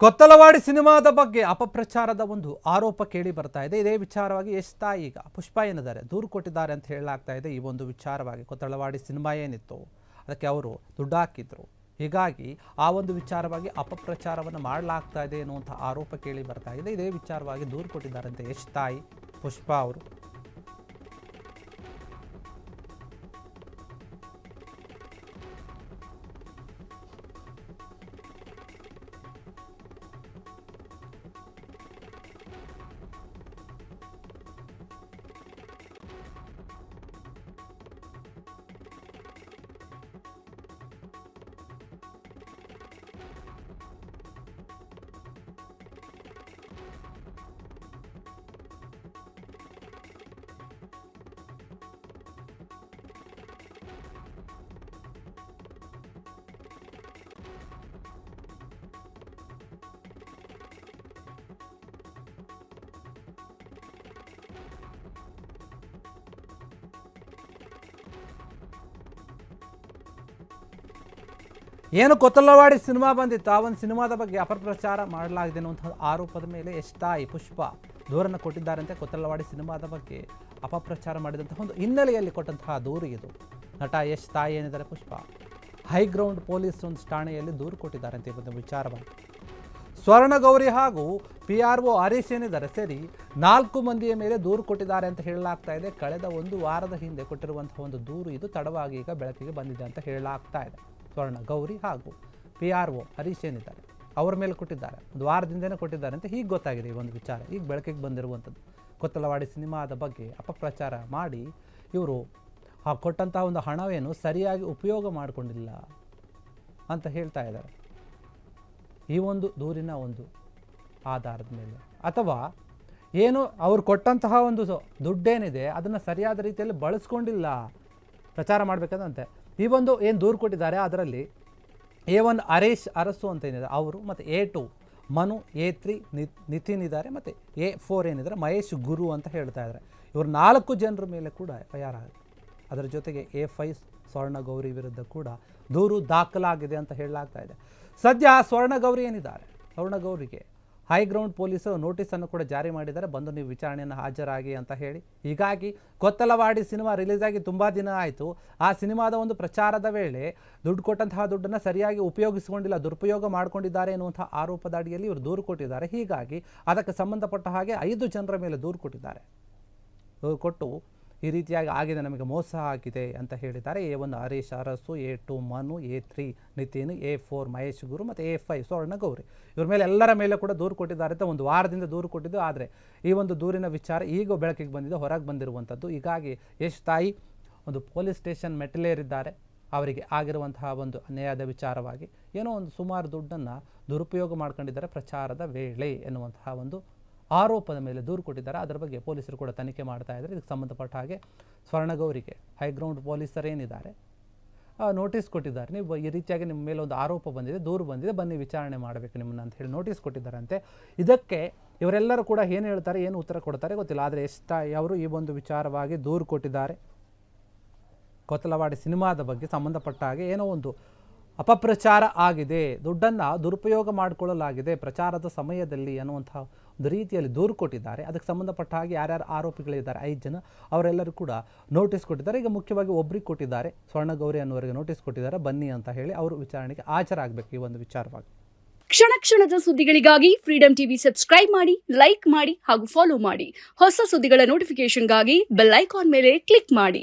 ಕೊತ್ತಲವಾಡಿ ಸಿನಿಮಾದ ಬಗ್ಗೆ ಅಪಪ್ರಚಾರದ ಒಂದು ಆರೋಪ ಕೇಳಿ ಬರ್ತಾ ಇದೆ. ಇದೇ ವಿಚಾರವಾಗಿ ಯಶ್ ತಾಯಿ ಈಗ ಪುಷ್ಪ ಏನಿದ್ದಾರೆ ದೂರು ಕೊಟ್ಟಿದ್ದಾರೆ ಅಂತ ಹೇಳಲಾಗ್ತಾ ಇದೆ. ಈ ಒಂದು ವಿಚಾರವಾಗಿ ಕೊತ್ತಲವಾಡಿ ಸಿನಿಮಾ ಏನಿತ್ತು ಅದಕ್ಕೆ ಅವರು ದುಡ್ಡು ಹಾಕಿದ್ರು, ಹೀಗಾಗಿ ಆ ಒಂದು ವಿಚಾರವಾಗಿ ಅಪಪ್ರಚಾರವನ್ನು ಮಾಡಲಾಗ್ತಾ ಇದೆ ಅನ್ನುವಂಥ ಆರೋಪ ಕೇಳಿ ಬರ್ತಾ ಇದೆ. ಇದೇ ವಿಚಾರವಾಗಿ ದೂರು ಕೊಟ್ಟಿದ್ದಾರಂತೆ ಯಶ್ ತಾಯಿ ಪುಷ್ಪ ಅವರು. ಏನು ಕೊತ್ತಲವಾಡಿ ಸಿನಿಮಾ ಬಂದಿತ್ತು, ಆ ಒಂದು ಸಿನಿಮಾದ ಬಗ್ಗೆ ಅಪಪ್ರಚಾರ ಮಾಡಲಾಗಿದೆ ಅನ್ನುವಂಥ ಆರೋಪದ ಮೇಲೆ ಯಶ್ ತಾಯಿ ಪುಷ್ಪ ದೂರನ್ನು ಕೊಟ್ಟಿದ್ದಾರಂತೆ. ಕೊತ್ತಲವಾಡಿ ಸಿನಿಮಾದ ಬಗ್ಗೆ ಅಪಪ್ರಚಾರ ಮಾಡಿದಂತಹ ಒಂದು ಹಿನ್ನೆಲೆಯಲ್ಲಿ ಕೊಟ್ಟಂತಹ ದೂರು ಇದು. ನಟ ಯಶ್ ತಾಯಿ ಏನಿದ್ದಾರೆ ಪುಷ್ಪ ಹೈಗ್ರೌಂಡ್ ಪೊಲೀಸ್ ಒಂದು ಠಾಣೆಯಲ್ಲಿ ದೂರು ಕೊಟ್ಟಿದ್ದಾರಂತೆ. ಈ ಒಂದು ವಿಚಾರವಾಗಿ ಸ್ವರ್ಣಗೌರಿ ಹಾಗೂ PRO ಹರೀಶ್ ಏನಿದ್ದಾರೆ ಸೇರಿ 4 ಮಂದಿಯ ಮೇಲೆ ದೂರು ಕೊಟ್ಟಿದ್ದಾರೆ ಅಂತ ಹೇಳಲಾಗ್ತಾ ಇದೆ. ಕಳೆದ ಒಂದು ವಾರದ ಹಿಂದೆ ಕೊಟ್ಟಿರುವಂತಹ ಒಂದು ದೂರು ಇದು ತಡವಾಗಿ ಈಗ ಬೆಳಕಿಗೆ ಬಂದಿದೆ ಅಂತ ಹೇಳಲಾಗ್ತಾ ಇದೆ. ಸ್ವರ್ಣಗೌರಿ ಹಾಗೂ PRO ಹರೀಶ್ ಏನಿದ್ದಾರೆ ಅವರ ಮೇಲೆ ಕೊಟ್ಟಿದ್ದಾರೆ, ಒಂದು ವಾರದಿಂದನೇ ಕೊಟ್ಟಿದ್ದಾರೆ ಅಂತ ಹೀಗೆ ಗೊತ್ತಾಗಿದೆ. ಈ ಒಂದು ವಿಚಾರ ಈಗ ಬೆಳಕಿಗೆ ಬಂದಿರುವಂಥದ್ದು. ಕೊತ್ತಲವಾಡಿ ಸಿನಿಮಾದ ಬಗ್ಗೆ ಅಪಪ್ರಚಾರ ಮಾಡಿ ಇವರು ಕೊಟ್ಟಂತಹ ಒಂದು ಹಣವೇನು ಸರಿಯಾಗಿ ಉಪಯೋಗ ಮಾಡಿಕೊಂಡಿಲ್ಲ ಅಂತ ಹೇಳ್ತಾ ಇದ್ದಾರೆ. ಈ ಒಂದು ದೂರಿನ ಒಂದು ಆಧಾರದ ಮೇಲೆ, ಅಥವಾ ಏನು ಅವ್ರು ಕೊಟ್ಟಂತಹ ಒಂದು ದುಡ್ಡೇನಿದೆ ಅದನ್ನು ಸರಿಯಾದ ರೀತಿಯಲ್ಲಿ ಬಳಸ್ಕೊಂಡಿಲ್ಲ ಪ್ರಚಾರ ಮಾಡಬೇಕಂತೆ. ಈ ಒಂದು ಏನು ದೂರು ಕೊಟ್ಟಿದ್ದಾರೆ ಅದರಲ್ಲಿ A1 ಹರೀಶ್ ಅರಸು ಅಂತ ಏನಿದೆ ಅವರು, ಮತ್ತು A2 ಮನು, A3 ನಿತಿನ್ ಇದ್ದಾರೆ, ಮತ್ತು A4 ಏನಿದ್ದಾರೆ ಮಹೇಶ್ ಗುರು ಅಂತ ಹೇಳ್ತಾ ಇದ್ದಾರೆ. ಇವರು 4 ಜನರ ಮೇಲೆ ಕೂಡ FIR ಆಗಿದೆ. ಅದರ ಜೊತೆಗೆ A5 ಸ್ವರ್ಣಗೌರಿ ವಿರುದ್ಧ ಕೂಡ ದೂರು ದಾಖಲಾಗಿದೆ ಅಂತ ಹೇಳಲಾಗ್ತಾ ಇದೆ. ಸದ್ಯ ಸ್ವರ್ಣಗೌರಿ ಏನಿದ್ದಾರೆ, ಸ್ವರ್ಣಗೌರಿಗೆ ಹೈಗ್ರೌಂಡ್ ಪೊಲೀಸರು ನೋಟಿಸನ್ನು ಕೂಡ ಜಾರಿ ಮಾಡಿದ್ದಾರೆ, ಬಂದು ನೀವು ವಿಚಾರಣೆಯನ್ನು ಹಾಜರಾಗಿ ಅಂತ ಹೇಳಿ. ಹೀಗಾಗಿ ಕೊತ್ತಲವಾಡಿ ಸಿನಿಮಾ ರಿಲೀಸ್ ಆಗಿ ತುಂಬ ದಿನ ಆಯಿತು. ಆ ಸಿನಿಮಾದ ಒಂದು ಪ್ರಚಾರದ ವೇಳೆ ದುಡ್ಡು ಕೊಟ್ಟಂತಹ ದುಡ್ಡನ್ನು ಸರಿಯಾಗಿ ಉಪಯೋಗಿಸಿಕೊಂಡಿಲ್ಲ, ದುರುಪಯೋಗ ಮಾಡಿಕೊಂಡಿದ್ದಾರೆ ಎನ್ನುವಂಥ ಆರೋಪದ ಅಡಿಯಲ್ಲಿ ಇವರು ದೂರು ಕೊಟ್ಟಿದ್ದಾರೆ. ಹೀಗಾಗಿ ಅದಕ್ಕೆ ಸಂಬಂಧಪಟ್ಟ ಹಾಗೆ 5 ಜನರ ಮೇಲೆ ದೂರು ಕೊಟ್ಟಿದ್ದಾರೆ. ದೂರು ಕೊಟ್ಟು ಈ ರೀತಿಯಾಗಿ ಆಗಿದೆ, ನಮಗೆ ಮೋಸ ಆಗಿದೆ ಅಂತ ಹೇಳಿದ್ದಾರೆ. A1 Harish Arasu, A2 Manu, A3 Nitin, A4 Mahesh ಗುರು, ಮತ್ತು A5 ಸ್ವರ್ಣಗೌರಿ ಇವ್ರ ಮೇಲೆ ಎಲ್ಲರ ಮೇಲೆ ಕೂಡ ದೂರು ಕೊಟ್ಟಿದ್ದಾರೆ ಅಂತ ಒಂದು ವಾರದಿಂದ ದೂರು ಕೊಟ್ಟಿದ್ದು. ಆದರೆ ಈ ಒಂದು ದೂರಿನ ವಿಚಾರ ಈಗ ಬೆಳಕಿಗೆ ಬಂದಿದೆ, ಹೊರಗೆ ಬಂದಿರುವಂಥದ್ದು. ಹೀಗಾಗಿ ಯಶ್ ತಾಯಿ ಒಂದು ಪೊಲೀಸ್ ಸ್ಟೇಷನ್ ಮೆಟ್ಟಿಲೇರಿದ್ದಾರೆ. ಅವರಿಗೆ ಆಗಿರುವಂತಹ ಒಂದು ಅನ್ಯಾಯದ ವಿಚಾರವಾಗಿ ಏನೋ ಒಂದು ಸುಮಾರು ದುಡ್ಡನ್ನು ದುರುಪಯೋಗ ಮಾಡ್ಕೊಂಡಿದ್ದಾರೆ ಪ್ರಚಾರದ ವೇಳೆ ಎನ್ನುವಂತಹ ಒಂದು ಆರೋಪದ ಮೇಲೆ ದೂರು ಕೊಟ್ಟಿದ್ದಾರೆ. ಅದರ ಬಗ್ಗೆ ಪೊಲೀಸರು ಕೂಡ ತನಿಖೆ ಮಾಡ್ತಾ ಇದ್ದಾರೆ. ಇದಕ್ಕೆ ಸಂಬಂಧಪಟ್ಟ ಹಾಗೆ ಸ್ವರ್ಣಗೌರಿಗೆ ಹೈಗ್ರೌಂಡ್ ಪೊಲೀಸರು ಏನಿದ್ದಾರೆ ನೋಟಿಸ್ ಕೊಟ್ಟಿದ್ದಾರೆ. ನೀವು ಈ ರೀತಿಯಾಗಿ ನಿಮ್ಮ ಮೇಲೆ ಒಂದು ಆರೋಪ ಬಂದಿದೆ, ದೂರು ಬಂದಿದೆ, ಬನ್ನಿ ವಿಚಾರಣೆ ಮಾಡಬೇಕು ನಿಮ್ಮನ್ನು ಅಂತ ಹೇಳಿ ನೋಟಿಸ್ ಕೊಟ್ಟಿದ್ದಾರಂತೆ. ಇದಕ್ಕೆ ಇವರೆಲ್ಲರೂ ಕೂಡ ಏನು ಹೇಳ್ತಾರೆ, ಏನು ಉತ್ತರ ಕೊಡ್ತಾರೆ ಗೊತ್ತಿಲ್ಲ. ಆದರೆ ಯಶ್ ತಾಯಿ ಅವರು ಈ ಒಂದು ವಿಚಾರವಾಗಿ ದೂರು ಕೊಟ್ಟಿದ್ದಾರೆ. ಕೊತ್ತಲವಾಡಿ ಸಿನಿಮಾದ ಬಗ್ಗೆ ಸಂಬಂಧಪಟ್ಟ ಹಾಗೆ ಏನೋ ಒಂದು ಅಪಪ್ರಚಾರ ಆಗಿದೆ, ದುಡ್ಡನ್ನು ದುರುಪಯೋಗ ಮಾಡಿಕೊಳ್ಳಲಾಗಿದೆ ಪ್ರಚಾರದ ಸಮಯದಲ್ಲಿ ಅನ್ನುವಂಥ ಒಂದು ರೀತಿಯಲ್ಲಿ ದೂರು ಕೊಟ್ಟಿದ್ದಾರೆ. ಅದಕ್ಕೆ ಸಂಬಂಧಪಟ್ಟ ಹಾಗೆ ಯಾರ್ಯಾರು ಆರೋಪಿಗಳಿದ್ದಾರೆ 5 ಜನ ಅವರೆಲ್ಲರೂ ಕೂಡ ನೋಟಿಸ್ ಕೊಟ್ಟಿದ್ದಾರೆ. ಈಗ ಮುಖ್ಯವಾಗಿ ಒಬ್ಬರಿಗೆ ಕೊಟ್ಟಿದ್ದಾರೆ, ಸ್ವರ್ಣಗೌರಿ ಅನ್ನೋರಿಗೆ ನೋಟಿಸ್ ಕೊಟ್ಟಿದ್ದಾರೆ, ಬನ್ನಿ ಅಂತ ಹೇಳಿ ಅವರು ವಿಚಾರಣೆಗೆ ಹಾಜರಾಗಬೇಕು ಈ ಒಂದು ವಿಚಾರವಾಗಿ. ಕ್ಷಣ ಕ್ಷಣದ ಸುದ್ದಿಗಳಿಗಾಗಿ ಫ್ರೀಡಂ ಟಿವಿ ಸಬ್ಸ್ಕ್ರೈಬ್ ಮಾಡಿ, ಲೈಕ್ ಮಾಡಿ ಹಾಗೂ ಫಾಲೋ ಮಾಡಿ. ಹೊಸ ಸುದ್ದಿಗಳ ನೋಟಿಫಿಕೇಶನ್ಗಾಗಿ ಬೆಲ್ ಐಕಾನ್ ಮೇಲೆ ಕ್ಲಿಕ್ ಮಾಡಿ.